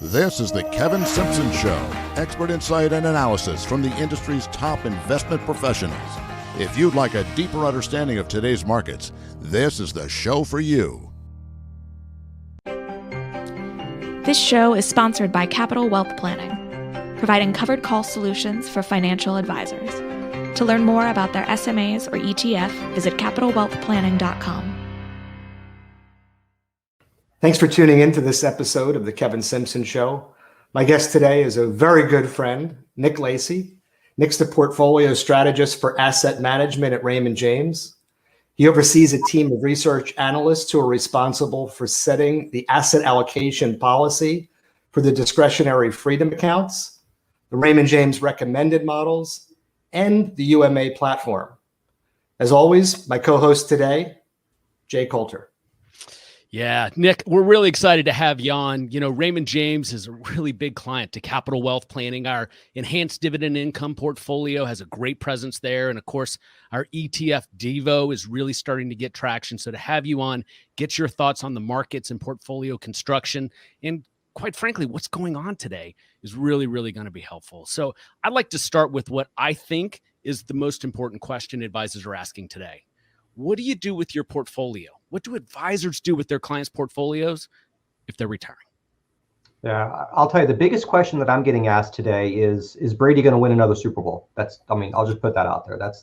This is the Kevin Simpson Show, expert insight and analysis from the industry's top investment professionals. If you'd like a deeper understanding of today's markets, this is the show for you. This show is sponsored by Capital Wealth Planning, providing covered call solutions for financial advisors. To learn more about their SMAs or ETF, visit capitalwealthplanning.com. Thanks for tuning in to this episode of the Kevin Simpson Show. My guest today is a very good friend, Nick Lacy. Nick's the portfolio strategist for asset management at Raymond James. He oversees a team of research analysts who are responsible for setting the asset allocation policy for the discretionary freedom accounts, the Raymond James recommended models, and the UMA platform. As always, my co-host today, Jay Coulter. Yeah, Nick, we're really excited to have you on. You know, Raymond James is a really big client to Capital Wealth Planning. Our enhanced dividend income portfolio has a great presence there. And of course, our ETF Devo is really starting to get traction. So to have you on, get your thoughts on the markets and portfolio construction. And quite frankly, what's going on today is really, really going to be helpful. So I'd like to start with what I think is the most important question advisors are asking today. What do you do with your portfolio? What do advisors do with their clients' portfolios if they're retiring? Yeah, I'll tell you, the biggest question that I'm getting asked today is Brady going to win another Super Bowl? I'll just put that out there. That's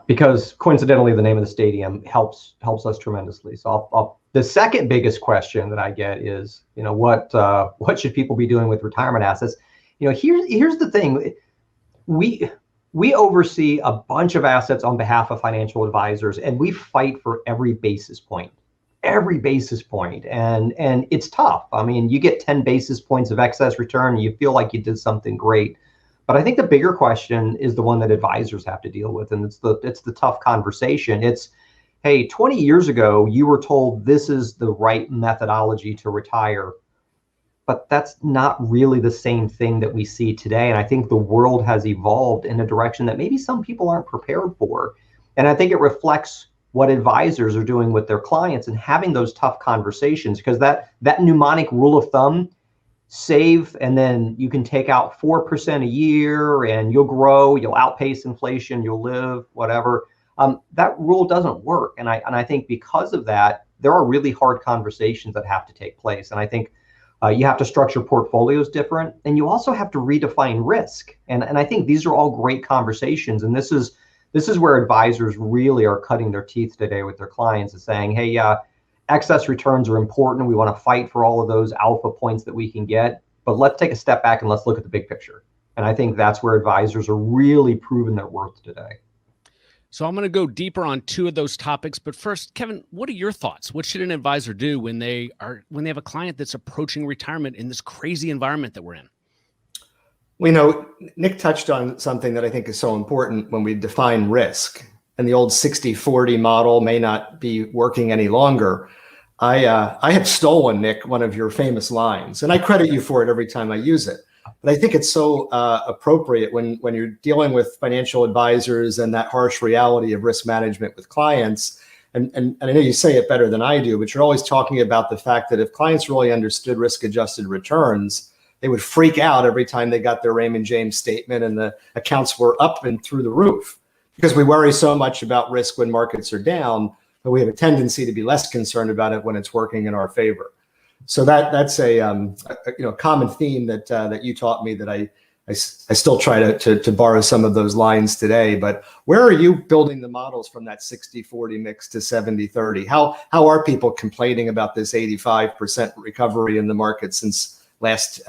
because coincidentally, the name of the stadium helps us tremendously. So the second biggest question that I get is, what should people be doing with retirement assets? Here's the thing. We oversee a bunch of assets on behalf of financial advisors, and we fight for every basis point. And it's tough. I mean, you get 10 basis points of excess return, and you feel like you did something great. But I think the bigger question is the one that advisors have to deal with, and it's the tough conversation. It's, hey, 20 years ago, you were told this is the right methodology to retire. But that's not really the same thing that we see today. And I think the world has evolved in a direction that maybe some people aren't prepared for. And I think it reflects what advisors are doing with their clients and having those tough conversations, because that mnemonic rule of thumb, save and then you can take out 4% a year and you'll grow, you'll outpace inflation, you'll live, whatever. That rule doesn't work. And I think because of that, there are really hard conversations that have to take place. And I think you have to structure portfolios different, and you also have to redefine risk. And I think these are all great conversations. And this is where advisors really are cutting their teeth today with their clients, is saying, hey, excess returns are important. We want to fight for all of those alpha points that we can get, but let's take a step back and let's look at the big picture. And I think that's where advisors are really proving their worth today. So I'm going to go deeper on two of those topics. But first, Kevin, what are your thoughts? What should an advisor do when they have a client that's approaching retirement in this crazy environment that we're in? Well, Nick touched on something that I think is so important when we define risk. And the old 60-40 model may not be working any longer. I have stolen, Nick, one of your famous lines, and I credit you for it every time I use it. But I think it's so appropriate when you're dealing with financial advisors and that harsh reality of risk management with clients. And I know you say it better than I do, but you're always talking about the fact that if clients really understood risk-adjusted returns, they would freak out every time they got their Raymond James statement and the accounts were up and through the roof. Because we worry so much about risk when markets are down, but we have a tendency to be less concerned about it when it's working in our favor. So that's a common theme that you taught me that I still try to borrow some of those lines today. But where are you building the models from that 60-40 mix to 70-30? How are people complaining about this 85% recovery in the market since last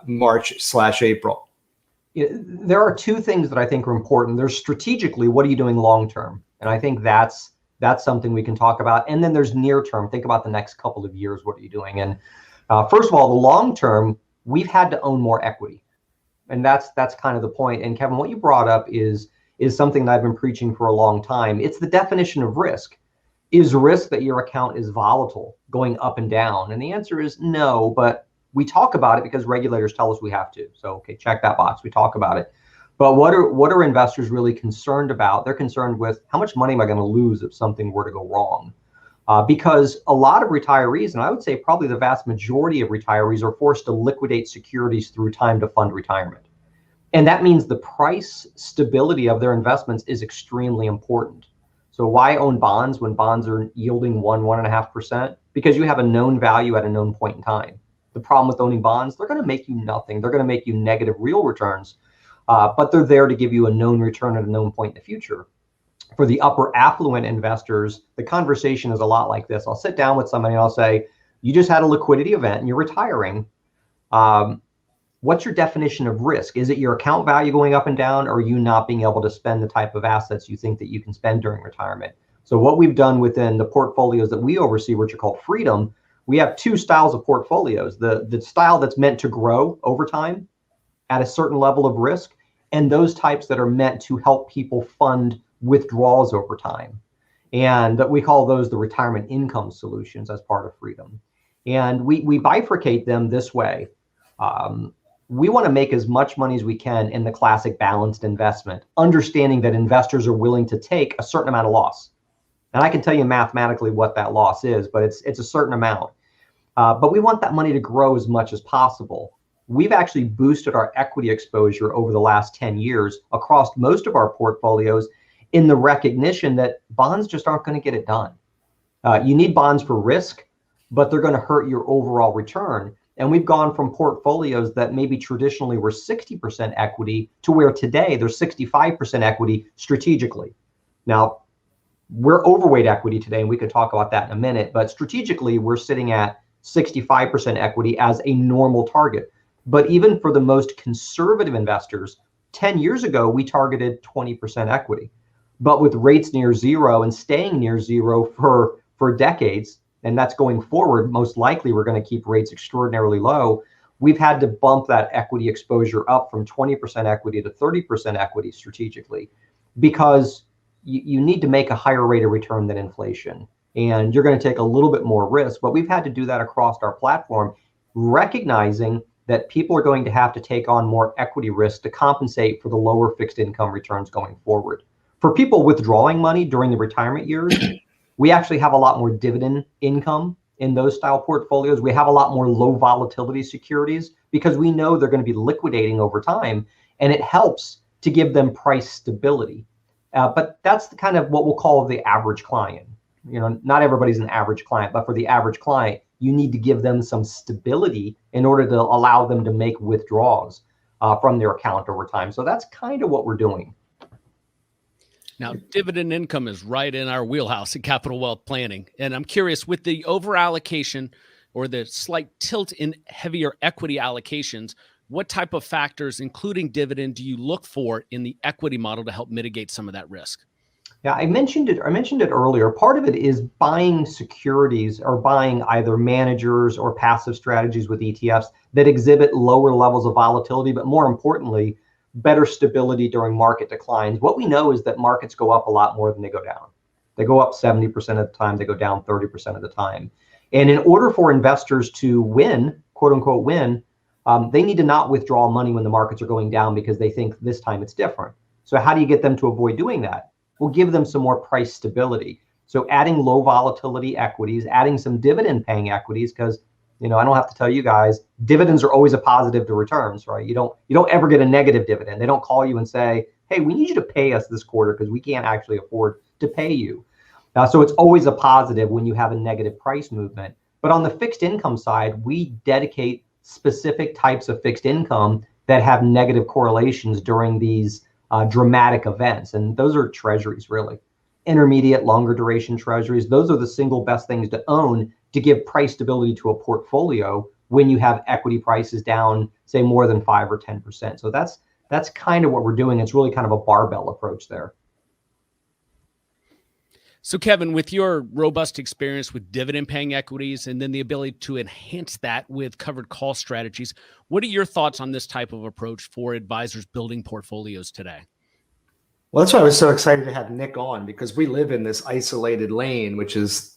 March/April? There are two things that I think are important. There's strategically, what are you doing long term? And I think that's something we can talk about. And then there's near term. Think about the next couple of years. What are you doing? And first of all, the long term, we've had to own more equity. And that's kind of the point. And Kevin, what you brought up is something that I've been preaching for a long time. It's the definition of risk. Is risk that your account is volatile, going up and down? And the answer is no, but we talk about it because regulators tell us we have to. So, okay, check that box. We talk about it. But what are investors really concerned about? They're concerned with how much money am I going to lose if something were to go wrong? because a lot of retirees, and I would say probably the vast majority of retirees, are forced to liquidate securities through time to fund retirement. And that means the price stability of their investments is extremely important. So why own bonds when bonds are yielding 1.5%? Because you have a known value at a known point in time. The problem with owning bonds, they're going to make you nothing. They're going to make you negative real returns, but they're there to give you a known return at a known point in the future. For the upper affluent investors, the conversation is a lot like this. I'll sit down with somebody and I'll say, you just had a liquidity event and you're retiring. What's your definition of risk? Is it your account value going up and down, or are you not being able to spend the type of assets you think that you can spend during retirement? So what we've done within the portfolios that we oversee, which are called Freedom, we have two styles of portfolios. The style that's meant to grow over time at a certain level of risk, and those types that are meant to help people fund withdrawals over time. And that we call those the retirement income solutions as part of Freedom. And we bifurcate them this way. We want to make as much money as we can in the classic balanced investment, understanding that investors are willing to take a certain amount of loss. And I can tell you mathematically what that loss is, but it's a certain amount. But we want that money to grow as much as possible. We've actually boosted our equity exposure over the last 10 years across most of our portfolios in the recognition that bonds just aren't going to get it done. You need bonds for risk, but they're going to hurt your overall return. And we've gone from portfolios that maybe traditionally were 60% equity to where today they're 65% equity strategically. Now, we're overweight equity today, and we could talk about that in a minute, but strategically, we're sitting at 65% equity as a normal target. But even for the most conservative investors, 10 years ago, we targeted 20% equity. But with rates near zero and staying near zero for decades, and that's going forward, most likely we're going to keep rates extraordinarily low. We've had to bump that equity exposure up from 20% equity to 30% equity strategically, because you need to make a higher rate of return than inflation. And you're going to take a little bit more risk, but we've had to do that across our platform, recognizing that people are going to have to take on more equity risk to compensate for the lower fixed income returns going forward. For people withdrawing money during the retirement years, we actually have a lot more dividend income in those style portfolios. We have a lot more low volatility securities because we know they're going to be liquidating over time, and it helps to give them price stability. But that's the kind of what we'll call the average client. You know, not everybody's an average client, but for the average client, you need to give them some stability in order to allow them to make withdrawals from their account over time. So that's kind of what we're doing. Now, dividend income is right in our wheelhouse in capital wealth planning. And I'm curious, with the overallocation or the slight tilt in heavier equity allocations, what type of factors, including dividend, do you look for in the equity model to help mitigate some of that risk? Yeah, I mentioned it earlier. Part of it is buying securities or buying either managers or passive strategies with ETFs that exhibit lower levels of volatility, but more importantly, better stability during market declines. What we know is that markets go up a lot more than they go down. They go up 70% of the time, they go down 30% of the time. And in order for investors to win, quote unquote win, they need to not withdraw money when the markets are going down because they think this time it's different. So how do you get them to avoid doing that? We'll give them some more price stability. So adding low volatility equities, adding some dividend paying equities, because I don't have to tell you guys, dividends are always a positive to returns, right? You don't ever get a negative dividend. They don't call you and say, hey, we need you to pay us this quarter because we can't actually afford to pay you. So it's always a positive when you have a negative price movement. But on the fixed income side, we dedicate specific types of fixed income that have negative correlations during these dramatic events. And those are treasuries, really. Intermediate, longer duration treasuries. Those are the single best things to own to give price stability to a portfolio when you have equity prices down, say, more than 5 or 10%. So that's kind of what we're doing. It's really kind of a barbell approach there. So Kevin, with your robust experience with dividend paying equities and then the ability to enhance that with covered call strategies, what are your thoughts on this type of approach for advisors building portfolios today? Well, that's why I was so excited to have Nick on, because we live in this isolated lane, which is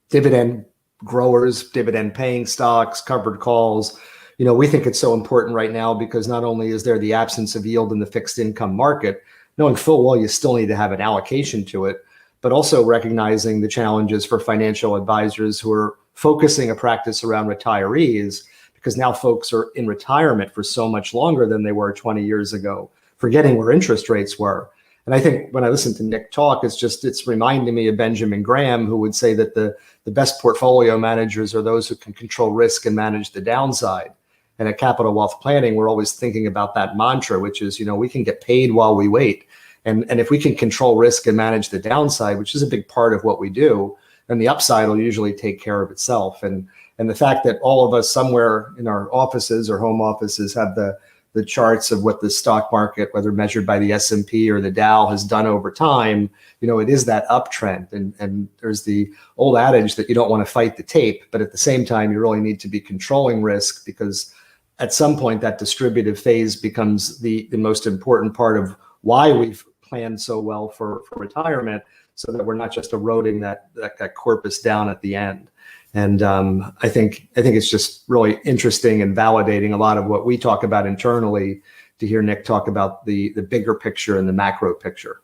dividend growers, dividend paying stocks, covered calls. We think it's so important right now because not only is there the absence of yield in the fixed income market, knowing full well you still need to have an allocation to it, but also recognizing the challenges for financial advisors who are focusing a practice around retirees, because now folks are in retirement for so much longer than they were 20 years ago, forgetting where interest rates were. And I think when I listen to Nick talk, it's reminding me of Benjamin Graham, who would say that the best portfolio managers are those who can control risk and manage the downside. And at Capital Wealth Planning, we're always thinking about that mantra, which is, we can get paid while we wait. And if we can control risk and manage the downside, which is a big part of what we do, then the upside will usually take care of itself. And the fact that all of us somewhere in our offices or home offices have the charts of what the stock market, whether measured by the S&P or the Dow, has done over time, it is that uptrend. And there's the old adage that you don't want to fight the tape, but at the same time, you really need to be controlling risk, because at some point that distributive phase becomes the most important part of why we've planned so well for retirement, so that we're not just eroding that corpus down at the end. And I think it's just really interesting and validating a lot of what we talk about internally, to hear Nick talk about the bigger picture and the macro picture.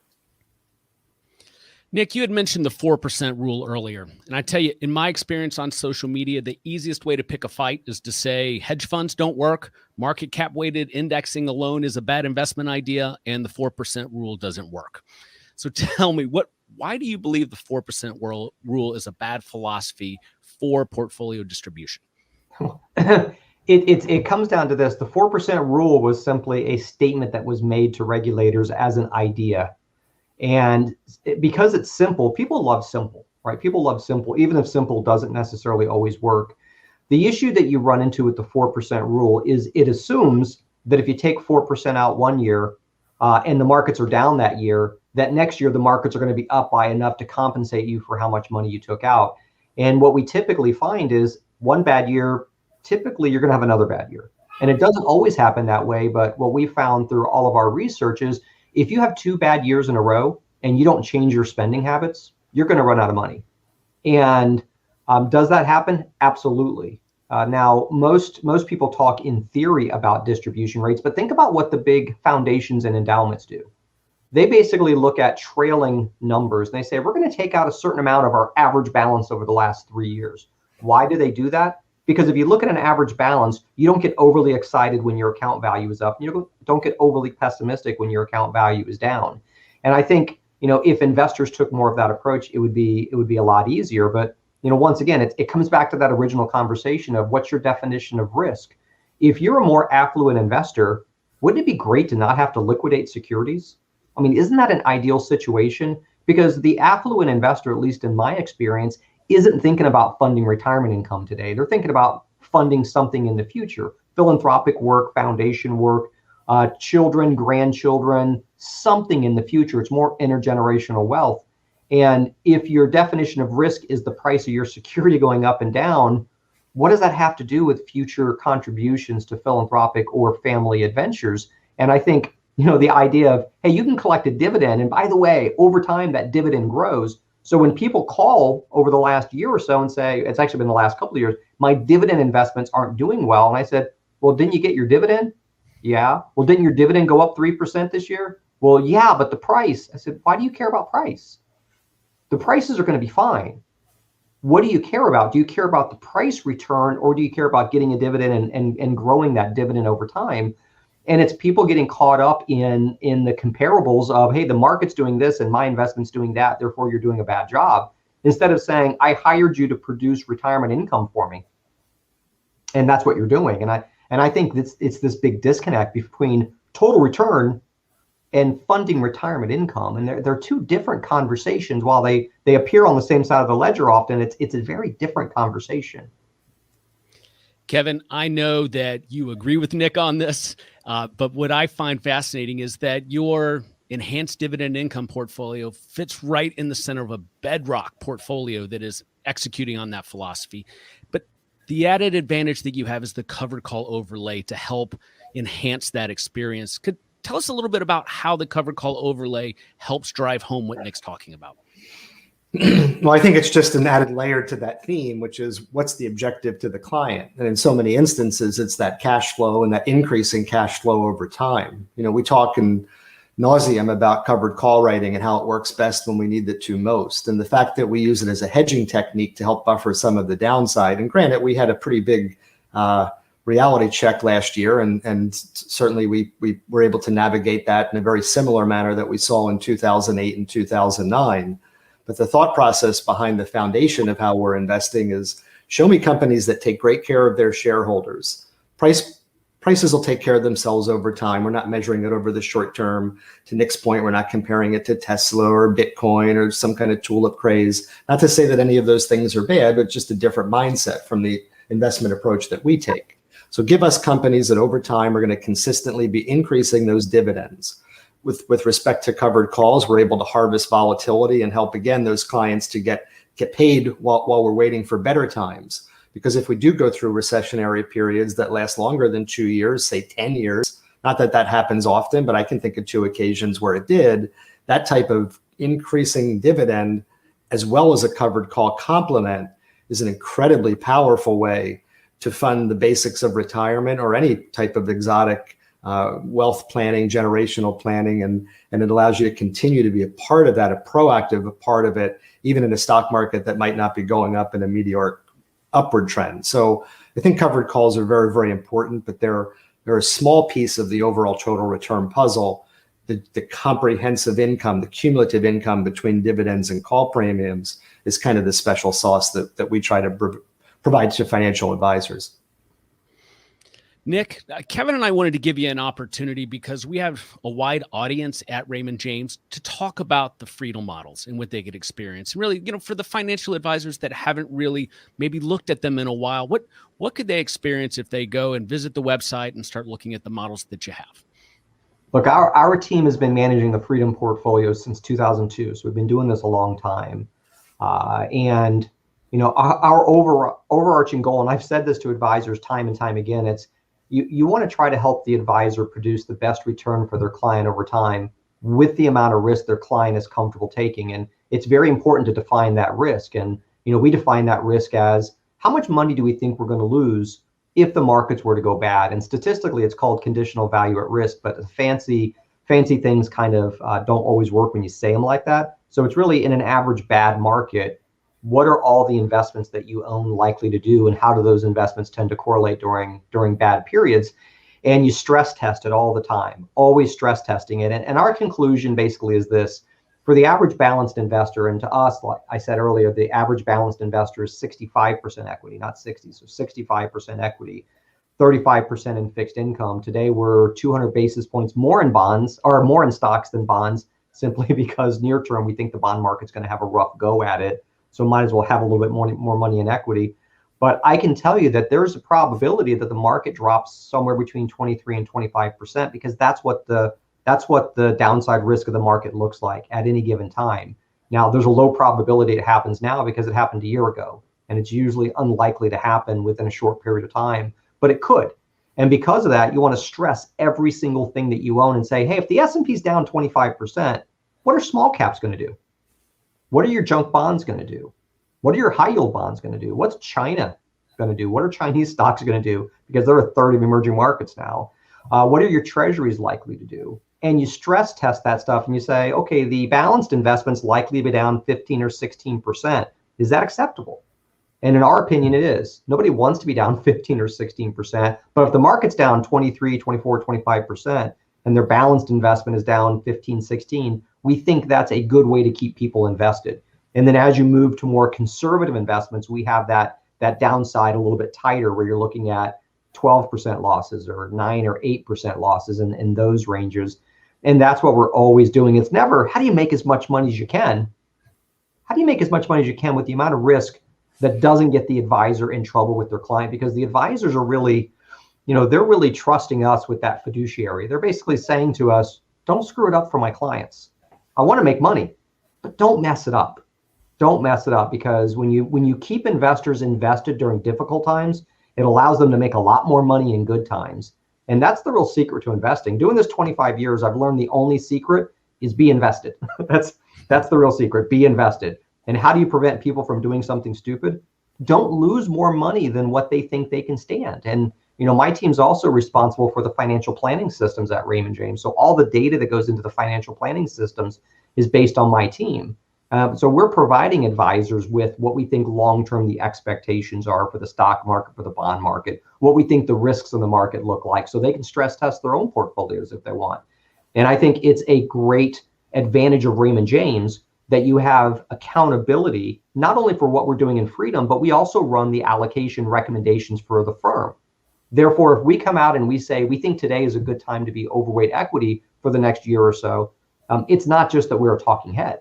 Nick, you had mentioned the 4% rule earlier. And I tell you, in my experience on social media, the easiest way to pick a fight is to say hedge funds don't work, market cap weighted indexing alone is a bad investment idea, and the 4% rule doesn't work. So tell me, why do you believe the 4% rule is a bad philosophy for portfolio distribution? It comes down to this. The 4% rule was simply a statement that was made to regulators as an idea. And because it's simple, people love simple, right? People love simple, even if simple doesn't necessarily always work. The issue that you run into with the 4% rule is it assumes that if you take 4% out one year and the markets are down that year, that next year the markets are going to be up by enough to compensate you for how much money you took out. And what we typically find is one bad year, typically you're going to have another bad year. And it doesn't always happen that way, but what we found through all of our research is if you have 2 bad years in a row and you don't change your spending habits, you're going to run out of money. And does that happen? Absolutely. Now, most people talk in theory about distribution rates, but think about what the big foundations and endowments do. They basically look at trailing numbers and they say, we're going to take out a certain amount of our average balance over the last 3 years. Why do they do that? Because if you look at an average balance, you don't get overly excited when your account value is up. You don't get overly pessimistic when your account value is down. And I think, if investors took more of that approach, it would be a lot easier. But, once again, it comes back to that original conversation of what's your definition of risk. If you're a more affluent investor, wouldn't it be great to not have to liquidate securities? I mean, isn't that an ideal situation? Because the affluent investor, at least in my experience, isn't thinking about funding retirement income today. They're thinking about funding something in the future, philanthropic work, foundation work, children, grandchildren, something in the future. It's more intergenerational wealth. And if your definition of risk is the price of your security going up and down, what does that have to do with future contributions to philanthropic or family adventures? And I think, the idea of, hey, you can collect a dividend. And by the way, over time, that dividend grows. So when people call over the last year or so and say, it's actually been the last couple of years, my dividend investments aren't doing well. And I said, well, didn't you get your dividend? Yeah. Well, didn't your dividend go up 3% this year? Well, yeah, but the price. I said, why do you care about price? The prices are going to be fine. What do you care about? Do you care about the price return, or do you care about getting a dividend and growing that dividend over time? And it's people getting caught up in the comparables of, hey, the market's doing this and my investment's doing that, therefore you're doing a bad job. Instead of saying, I hired you to produce retirement income for me. And that's what you're doing. And I think it's this big disconnect between total return and funding retirement income. And they're two different conversations. While they appear on the same side of the ledger often, it's a very different conversation. Kevin, I know that you agree with Nick on this, but what I find fascinating is that your enhanced dividend income portfolio fits right in the center of a bedrock portfolio that is executing on that philosophy. But the added advantage that you have is the covered call overlay to help enhance that experience. Could tell us a little bit about how the covered call overlay helps drive home what Nick's talking about. Well, I think it's just an added layer to that theme, which is what's the objective to the client? And in so many instances, it's that cash flow and that increasing cash flow over time. We talk in nauseum about covered call writing and how it works best when we need it to most. And the fact that we use it as a hedging technique to help buffer some of the downside. And granted, we had a pretty big reality check last year, and certainly we were able to navigate that in a very similar manner that we saw in 2008 and 2009. But the thought process behind the foundation of how we're investing is show me companies that take great care of their shareholders. Prices will take care of themselves over time. We're not measuring it over the short term. To Nick's point, we're not comparing it to Tesla or Bitcoin or some kind of tulip craze. Not to say that any of those things are bad, but just a different mindset from the investment approach that we take. So give us companies that over time are going to consistently be increasing those dividends. With respect to covered calls, we're able to harvest volatility and help, again, those clients to get paid while we're waiting for better times. Because if we do go through recessionary periods that last longer than 2 years, say 10 years, not that that happens often, but I can think of 2 occasions where it did, that type of increasing dividend, as well as a covered call complement, is an incredibly powerful way to fund the basics of retirement or any type of exotic wealth planning, generational planning, and it allows you to continue to be a part of that, a proactive part of it, even in a stock market that might not be going up in a meteoric upward trend. So I think covered calls are very, very important, but they're a small piece of the overall total return puzzle. The comprehensive income, the cumulative income between dividends and call premiums is kind of the special sauce that we try to provide to financial advisors. Nick, Kevin and I wanted to give you an opportunity because we have a wide audience at Raymond James to talk about the Freedom models and what they could experience. And really, for the financial advisors that haven't really maybe looked at them in a while, what could they experience if they go and visit the website and start looking at the models that you have? Look, our team has been managing the Freedom portfolio since 2002. So we've been doing this a long time. And our overarching goal, and I've said this to advisors time and time again, it's you want to try to help the advisor produce the best return for their client over time with the amount of risk their client is comfortable taking. And it's very important to define that risk. And, we define that risk as how much money do we think we're going to lose if the markets were to go bad? And statistically, it's called conditional value at risk, but the fancy things kind of don't always work when you say them like that. So it's really in an average bad market, what are all the investments that you own likely to do, and how do those investments tend to correlate during bad periods? And you stress test it all the time, always stress testing it. And our conclusion basically is this: for the average balanced investor, and to us, like I said earlier, the average balanced investor is 65% equity, not 60. So 65% equity, 35% in fixed income. Today, we're 200 basis points more in bonds, or more in stocks than bonds, simply because near term, we think the bond market's going to have a rough go at it. So might as well have a little bit more money in equity. But I can tell you that there's a probability that the market drops somewhere between 23 and 25%, because that's what the downside risk of the market looks like at any given time. Now, there's a low probability it happens now because it happened a year ago, and it's usually unlikely to happen within a short period of time, but it could. And because of that, you want to stress every single thing that you own and say, hey, if the S&P is down 25%, what are small caps going to do? What are your junk bonds going to do? What are your high yield bonds going to do? What's China going to do? What are Chinese stocks going to do? Because there are a third of emerging markets now. What are your treasuries likely to do? And you stress test that stuff and you say, okay, the balanced investment's likely to be down 15 or 16%. Is that acceptable? And in our opinion, it is. Nobody wants to be down 15 or 16%. But if the market's down 23, 24, 25%, and their balanced investment is down 15, 16, we think that's a good way to keep people invested. And then as you move to more conservative investments, we have that downside a little bit tighter, where you're looking at 12% losses or 9 or 8% losses in those ranges. And that's what we're always doing. It's never, how do you make as much money as you can? How do you make as much money as you can with the amount of risk that doesn't get the advisor in trouble with their client? Because the advisors are really, they're really trusting us with that fiduciary. They're basically saying to us, don't screw it up for my clients. I want to make money, but don't mess it up. Don't mess it up, because when you keep investors invested during difficult times, it allows them to make a lot more money in good times. And that's the real secret to investing. Doing this 25 years, I've learned the only secret is be invested. That's the real secret, be invested. And how do you prevent people from doing something stupid? Don't lose more money than what they think they can stand. And My team's also responsible for the financial planning systems at Raymond James. So all the data that goes into the financial planning systems is based on my team. So we're providing advisors with what we think long-term the expectations are for the stock market, for the bond market, what we think the risks in the market look like, so they can stress test their own portfolios if they want. And I think it's a great advantage of Raymond James that you have accountability, not only for what we're doing in Freedom, but we also run the allocation recommendations for the firm. Therefore, if we come out and we say, we think today is a good time to be overweight equity for the next year or so, it's not just that we're a talking head.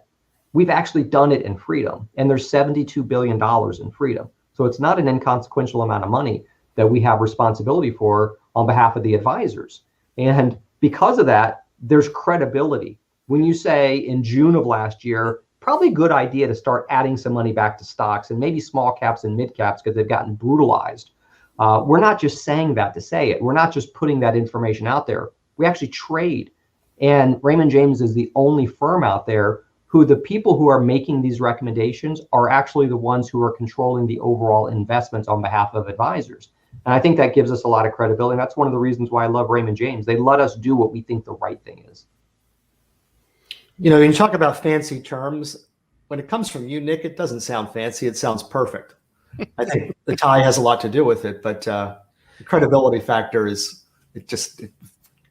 We've actually done it in Freedom, and there's $72 billion in Freedom. So it's not an inconsequential amount of money that we have responsibility for on behalf of the advisors. And because of that, there's credibility. When you say in June of last year, probably a good idea to start adding some money back to stocks and maybe small caps and mid caps because they've gotten brutalized. We're not just saying that to say it. We're not just putting that information out there. We actually trade. And Raymond James is the only firm out there who the people who are making these recommendations are actually the ones who are controlling the overall investments on behalf of advisors. And I think that gives us a lot of credibility. And that's one of the reasons why I love Raymond James. They let us do what we think the right thing is. When you talk about fancy terms, when it comes from you, Nick, it doesn't sound fancy. It sounds perfect. I think the tie has a lot to do with it, but the credibility factor it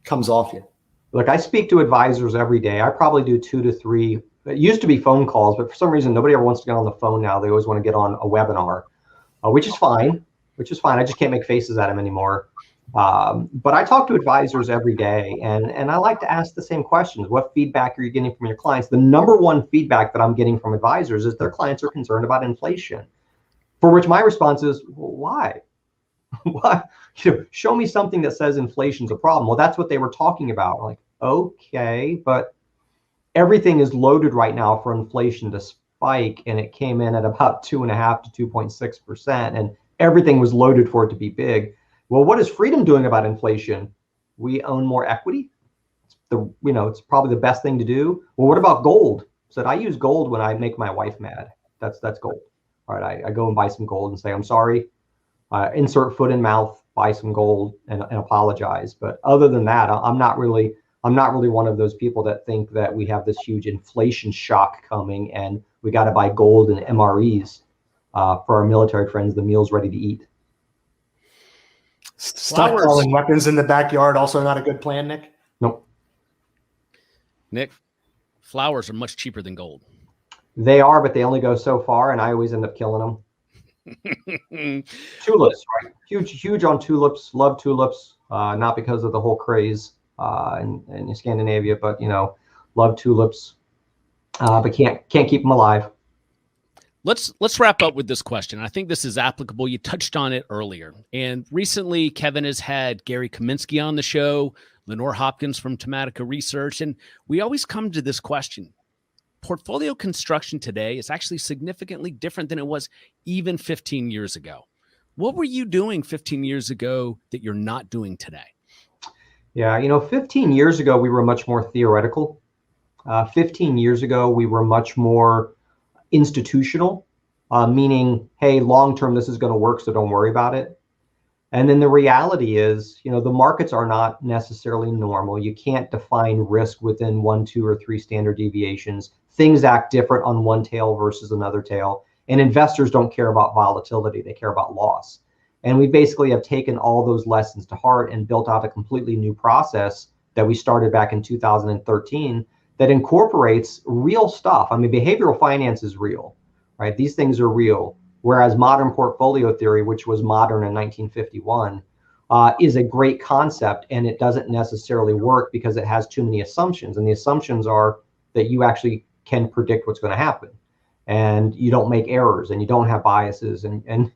comes off you. Look, I speak to advisors every day. I probably do 2 to 3. It used to be phone calls, but for some reason, nobody ever wants to get on the phone now. They always want to get on a webinar, which is fine. I just can't make faces at them anymore. But I talk to advisors every day, and I like to ask the same questions. What feedback are you getting from your clients? The number one feedback that I'm getting from advisors is their clients are concerned about inflation, for which my response is, well, why? Why? Show me something that says inflation's a problem. Well, that's what they were talking about. I'm like, okay, but everything is loaded right now for inflation to spike, and it came in at about 2.5 to 2.6%, and everything was loaded for it to be big. Well, what is Freedom doing about inflation? We own more equity. It's probably the best thing to do. Well, what about gold? Said I use gold when I make my wife mad. That's gold. All right, I go and buy some gold and say, I'm sorry. Insert foot in mouth, buy some gold and apologize. But other than that, I'm not really one of those people that think that we have this huge inflation shock coming and we got to buy gold and MREs for our military friends, the meal's ready to eat. Stockpiling weapons in the backyard, also not a good plan, Nick? Nope. Nick, flowers are much cheaper than gold. They are, but they only go so far, and I always end up killing them. Tulips, right? Huge on tulips. Love tulips, not because of the whole craze in Scandinavia, but love tulips, but can't keep them alive. Let's wrap up with this question. I think this is applicable. You touched on it earlier. And recently, Kevin has had Gary Kaminsky on the show, Lenore Hopkins from Tematica Research, and we always come to this question. Portfolio construction today is actually significantly different than it was even 15 years ago. What were you doing 15 years ago that you're not doing today? Yeah, 15 years ago, we were much more theoretical. 15 years ago, we were much more institutional, meaning, hey, long-term, this is going to work, so don't worry about it. And then the reality is, the markets are not necessarily normal. You can't define risk within 1, 2, or 3 standard deviations. Things act different on one tail versus another tail. And investors don't care about volatility. They care about loss. And we basically have taken all those lessons to heart and built out a completely new process that we started back in 2013 that incorporates real stuff. I mean, behavioral finance is real, right? These things are real. Whereas modern portfolio theory, which was modern in 1951, is a great concept, and it doesn't necessarily work because it has too many assumptions. And the assumptions are that you actually can predict what's going to happen, and you don't make errors, and you don't have biases, and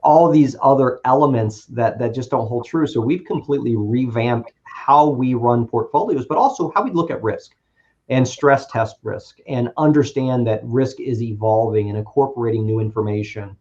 all these other elements that just don't hold true. So we've completely revamped how we run portfolios, but also how we look at risk and stress test risk and understand that risk is evolving and incorporating new information.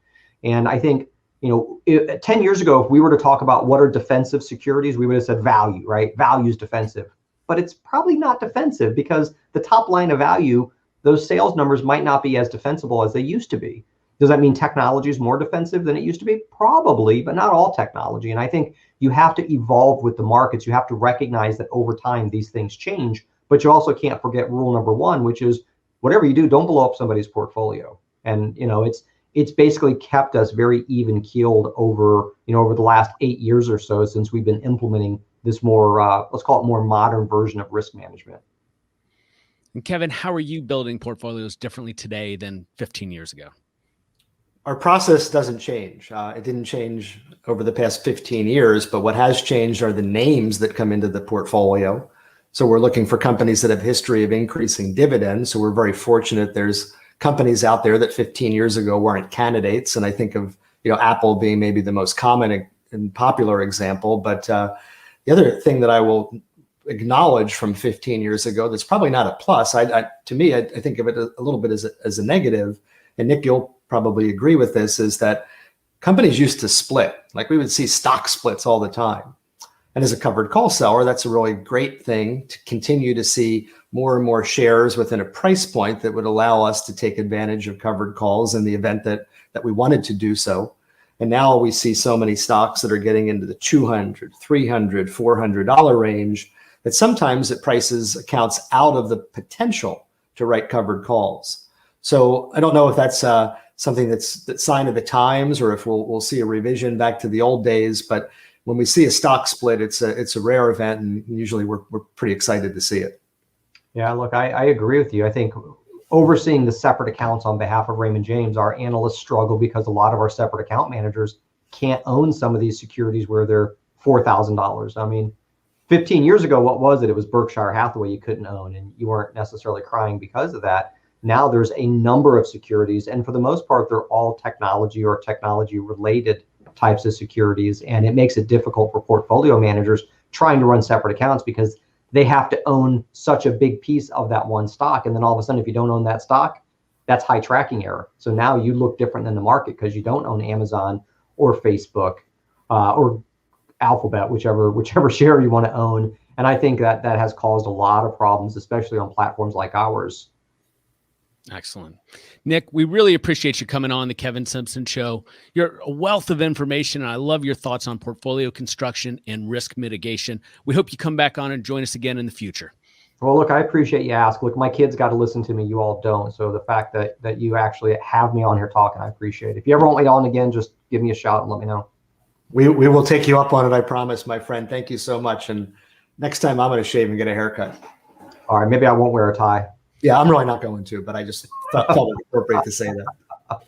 And I think, 10 years ago, if we were to talk about what are defensive securities, we would have said value, right? Value is defensive, but it's probably not defensive because the top line of value, those sales numbers might not be as defensible as they used to be. Does that mean technology is more defensive than it used to be? Probably, but not all technology. And I think you have to evolve with the markets. You have to recognize that over time, these things change, but you also can't forget rule number one, which is whatever you do, don't blow up somebody's portfolio. And, it's basically kept us very even keeled over the last 8 years or so since we've been implementing this more, let's call it more modern version of risk management. And Kevin, how are you building portfolios differently today than 15 years ago? Our process doesn't change. It didn't change over the past 15 years, but what has changed are the names that come into the portfolio. So we're looking for companies that have history of increasing dividends. So we're very fortunate. There's companies out there that 15 years ago weren't candidates. And I think of, Apple being maybe the most common and popular example. But the other thing that I will acknowledge from 15 years ago that's probably not a plus, to me, I think of it a little bit as a negative. And Nick, you'll probably agree with this, is that companies used to split. Like we would see stock splits all the time. And as a covered call seller, that's a really great thing to continue to see more and more shares within a price point that would allow us to take advantage of covered calls in the event that we wanted to do so. And now we see so many stocks that are getting into the $200, $300, $400 range that sometimes it prices accounts out of the potential to write covered calls. So I don't know if that's something that's the sign of the times, or if we'll see a revision back to the old days. But when we see a stock split, it's a rare event, and usually we're pretty excited to see it. Yeah, look, I agree with you. I think overseeing the separate accounts on behalf of Raymond James, our analysts struggle because a lot of our separate account managers can't own some of these securities where they're $4,000. I mean, 15 years ago, what was it? It was Berkshire Hathaway you couldn't own, and you weren't necessarily crying because of that. Now there's a number of securities, and for the most part, they're all technology or technology related types of securities. And it makes it difficult for portfolio managers trying to run separate accounts because they have to own such a big piece of that one stock. And then all of a sudden, if you don't own that stock, that's high tracking error. So now you look different than the market because you don't own Amazon or Facebook or Alphabet, whichever share you want to own. And I think that has caused a lot of problems, especially on platforms like ours. Excellent. Nick, we really appreciate you coming on the Kevin Simpson Show. You're a wealth of information, and I love your thoughts on portfolio construction and risk mitigation. We hope you come back on and join us again in the future. Well, look, I appreciate you asking. Look, my kids got to listen to me. You all don't. So the fact that you actually have me on here talking, I appreciate it. If you ever want me on again, just give me a shout and let me know. We will take you up on it, I promise, my friend. Thank you so much. And next time I'm going to shave and get a haircut. All right, maybe I won't wear a tie. Yeah, I'm really not going to, but I just felt it appropriate to say that.